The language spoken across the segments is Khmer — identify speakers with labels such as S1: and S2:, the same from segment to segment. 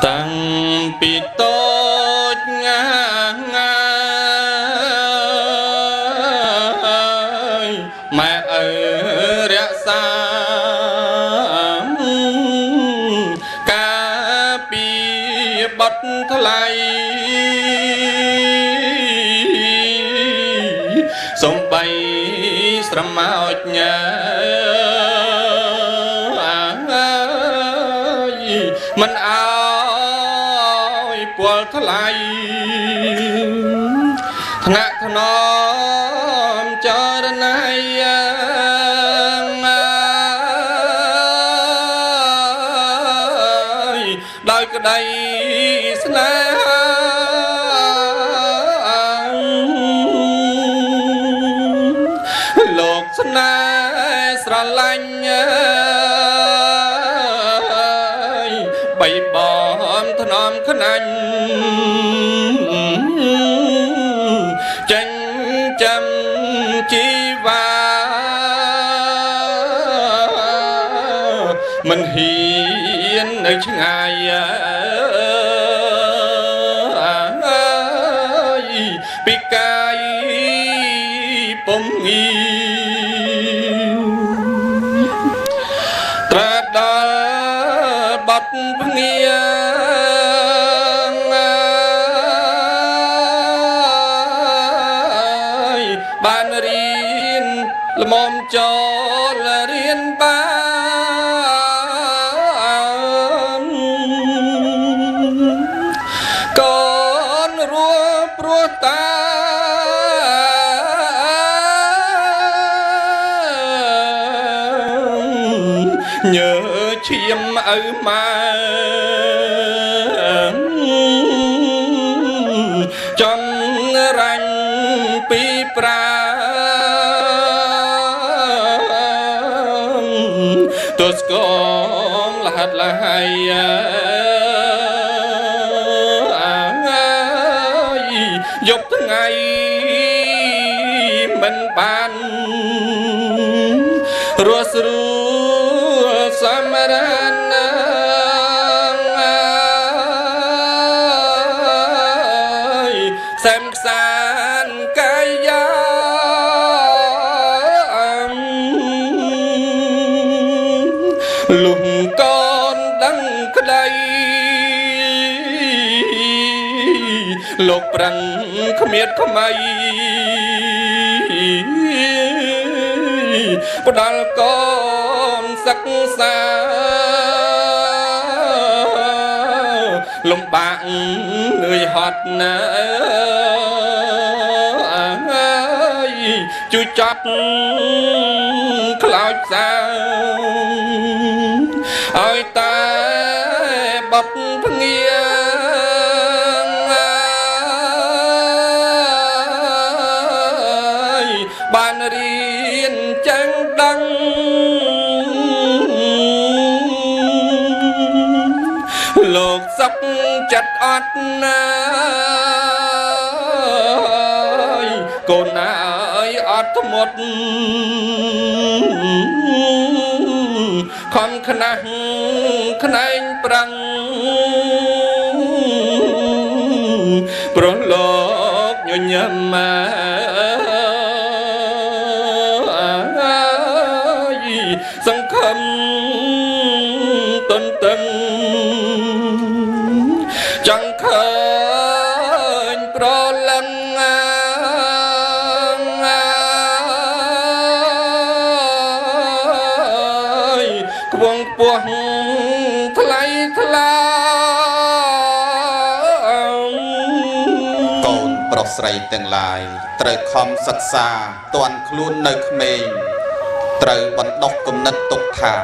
S1: តាំងពីតូចងាម៉ែឪរក្សាការពីបត់ថ្លៃសំបីស្រមោចញ៉ាមិនអើយពលថ្លៃថ្នាក់ថ្នមចរណៃដោយក្តីស្នេហាលោកស្នេហ៍ស្រឡាញ់បីបំថ្នមខ្នាញ់ចិញ្ចឹមជីវ៉ាមិនហ៊ាននៅឆ្ងាយពីកាយពុំងីត្រាដល់បាត់ភ្ងាបានរៀនល្មមចូលរៀនបានកូនរួព្រោះតាញើឈាមឪម៉ែចំរាញ់ពីប្រាទស្គមលហិតលហើយយប់ថ្ងៃមិនបានរស់ស្រួលសម្រានសែមខ្សានកាយាលុះកូនដឹងក្តីលោកប្រឹងគ្មៀតខ្មៃផ្ដាល់កូនសិក្សាលំបាកលឿយហត់ណាជួយចាត់ខ្លោចសាឲ្យតែបត់ភ្ងាបានរៀនចឹងដឹងលោកសុខចិត្តអត់ណាយកូនណាអើយអត់ធ្មត់ខំខ្នះខ្នែងប្រឹងព្រោះលោកញញឹមសង្ឃឹមតន្ទឹងចង់ឃើញប្រលឹងខ្វងពោះថ្លៃថ្លា
S2: កូនប្រុសស្រីទាំងឡាយត្រូវខំសិក្សាទាន់ខ្លួននៅក្មេងត្រូវបណ្ដុះគំនិតទុកថា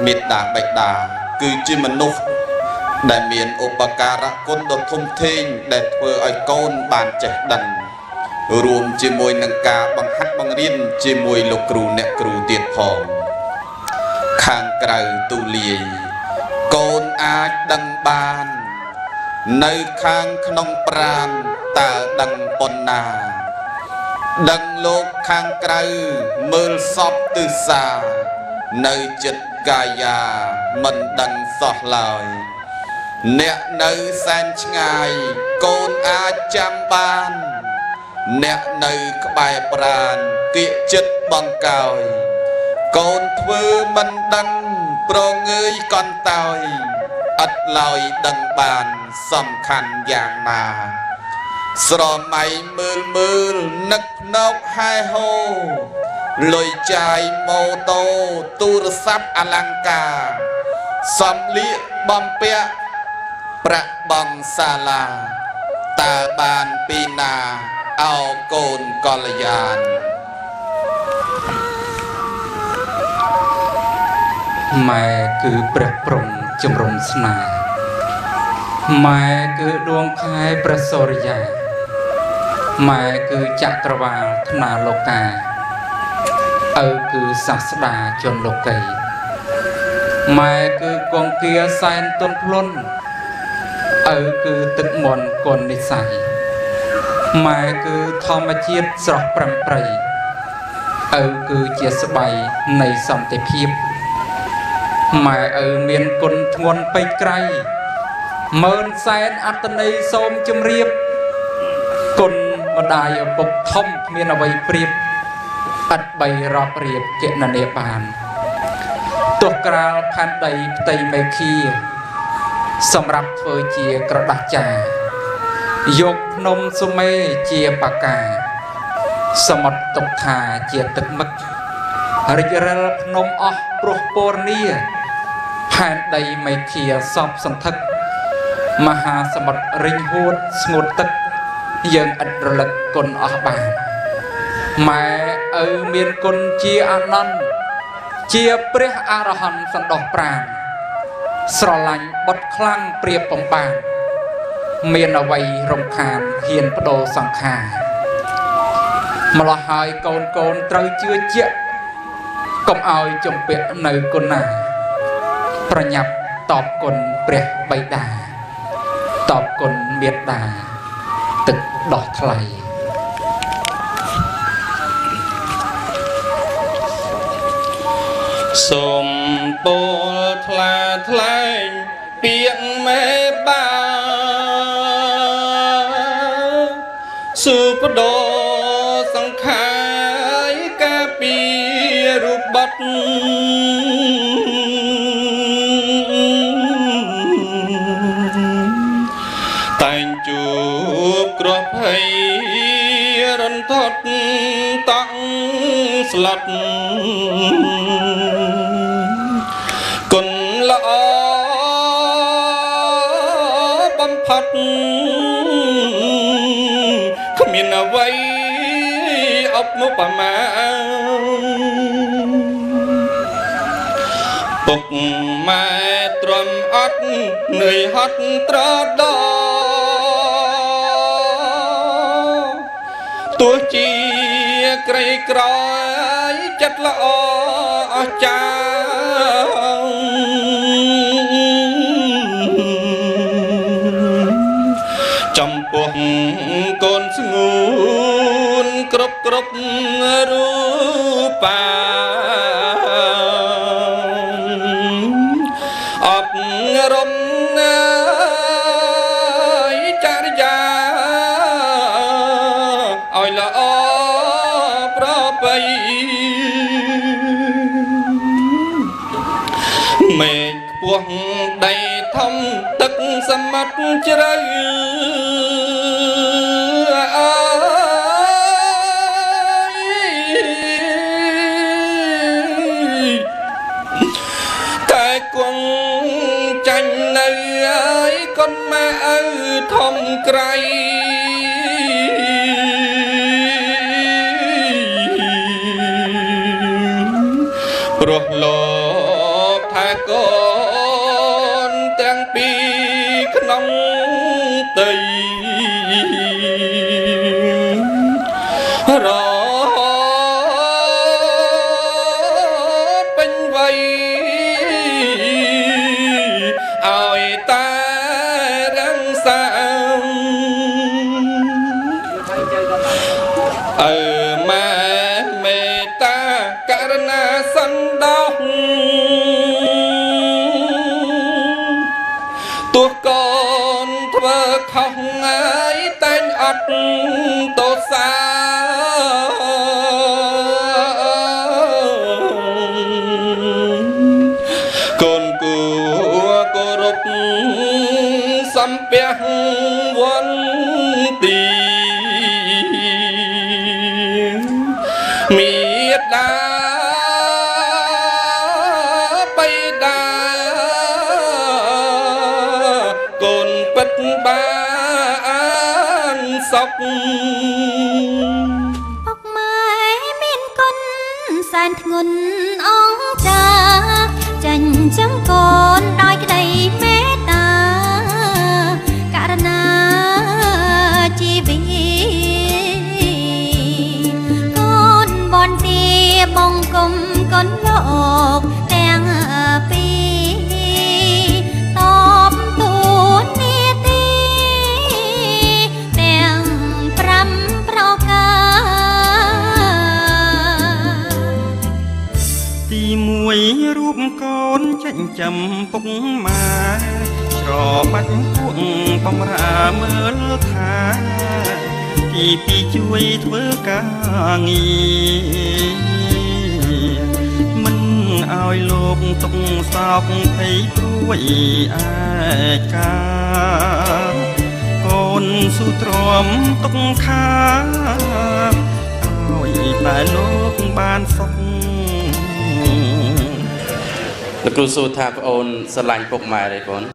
S2: មេត្តាបិតាគឺជាមនុស្សដែលមានឧបការៈគុណដ៏ធំធេងដែលធ្វើឲ្យកូនបានចេះដឹងរួមជាមួយនឹងការបង្ហាត់បង្រៀនជាមួយលោកគ្រូអ្នកគ្រូទៀតផងខាងក្រៅទូលាយកូនអាចដឹងបាននៅខាងក្នុងប្រាណតើដឹងប៉ុណ្ណាដឹងលោកខាងក្រៅមើលសពទិសានៅចិត្តកាយាមិនដឹងសោះឡើយ អ្នកនៅសែនឆ្ងាយកូនអាចចាំបានអ្នកនៅក្បែរប្រាណគៀកចិត្តបង្កោយកូនធ្វើមិនដឹងប្រងើយកន្តើយឥតឡើយដឹងបានសំខាន់យ៉ាងណាស្រមៃមើលនឹកភ្នែកហែហូលុយចាយម៉ូតូទូរស័ព្ទអលង្ការសំលៀកបំពាក់ប្រាក់បងសាលាតើបានពីណាអោកូនកល្យាន
S3: ម៉ែគឺព្រះព្រំជំរំស្នាម៉ែគឺដួងខែព្រះសូរិយាម៉ែគឺចក្រវាលថ្នាលោកាឪគឺសាស្តាជនលោកីម៉ែគឺគង្គាសែនទន់ភ្លន់ឪគឺទឹកមន្តគុណនិស័យម៉ែគឺធម្មជាតិស្រស់ប្រំប្រៃឪគឺជាស្បៃនៃសន្តិភាពម៉ែឪមានគុណធ្ងន់ពេកក្រៃម៉ឺនសែនអត្តន័យសូមជម្រាបគុណម្ដាយឪពុកធំគ្មានអ្វីប្រៀបឥតបីរាប់រៀបគណនាបានទោះក្រាលផែនដីផ្ទៃមេឃាសម្រាប់ធ្វើជាក្រដាស់ចាយកភ្នំសុមេជាបកាសមុទ្រទុកថាជាទឹកមឹករិចរិលភ្នំអស់ព្រោះពរនីផែនដីមេឃាសពសន្ធឹកមហាសមុទ្ររិញហួតស្ងួតទឹកយើងឥតរលឹកគុណអស់បានម៉ែឪមានគុណជាអនន្តជាព្រះអរហន្តសន្តោសប្រាណស្រឡាញ់បុត្រខ្លាំងព្រៀបបំបានមានអ្វីរំខានហ៊ានបដូរសង្ខារម្លោះហើយកូនកូនត្រូវជឿជាក់កុំឲ្យជំពាក់នៅគុណណាប្រញាប់តបគុណព្រះបិតាតបគុណមេត្តាទឹកដោះថ្លៃ
S1: សូមពោលថ្លាថ្លែងពាក្យមេបាសុបដោសង្ខាយកាពីរូបបត់តែងជួបគ្រោះភ័យរន្ធត់តង់ស្លាប់គុណល្អបំផុតគ្មានអ្វីអបមកប្រមាពុកម៉ែទ្រាំអត់នឿយហត់ត្រដទោះជាក្រីក្រចិត្តល្អអស្ចារ្យចំពោះកូនស្ងួនគ្រប់រូបាអប់រំចរិយាឲ្យល្អប្រពៃមេឃខ្ពស់ដីធំទឹកសមុទ្រជ្រៅតែគង់ចាញ់នៅហើយកូនម៉ែឪធំក្រៃព្រោះលោកថាកូនទាំងពីរក្នុងដីរពេញវ័យឲ្យតែរាំងសាមម៉ែមេត្តាករណាសន្តោសទោះកូ នធ្វើខុសហើយតែងអត់ទោសាកូនគួគោរពសំពះវន្ទីមេដាបៃតាកូនពិតបានសុខ
S4: ពុកម៉ែមានគុណសែនធ្ងន់អង្ចាចិញ្ចឹមកូនដោយក្តីមេត្តាករណាជីវិតកូនបនទាបង្គំកូនលោកទាំងពីរតបទូននីតិទាំង5ប្រការ
S5: ទីមួយរូបកូនចិញ្ចឹមពុកម៉ែច្របាច់ពួកបំរើមើលថាទីពីរជួយធ្វើការងារមិនឲ្យលោកទុកសោកភ័យព្រួយឯកាកូនស៊ូទ្រាំទុកខាឲ្យតែលោកបានសុខ
S1: លោកគ្រូសួរថាប្អូនស្រឡាញ់ពុកម៉ែទេបង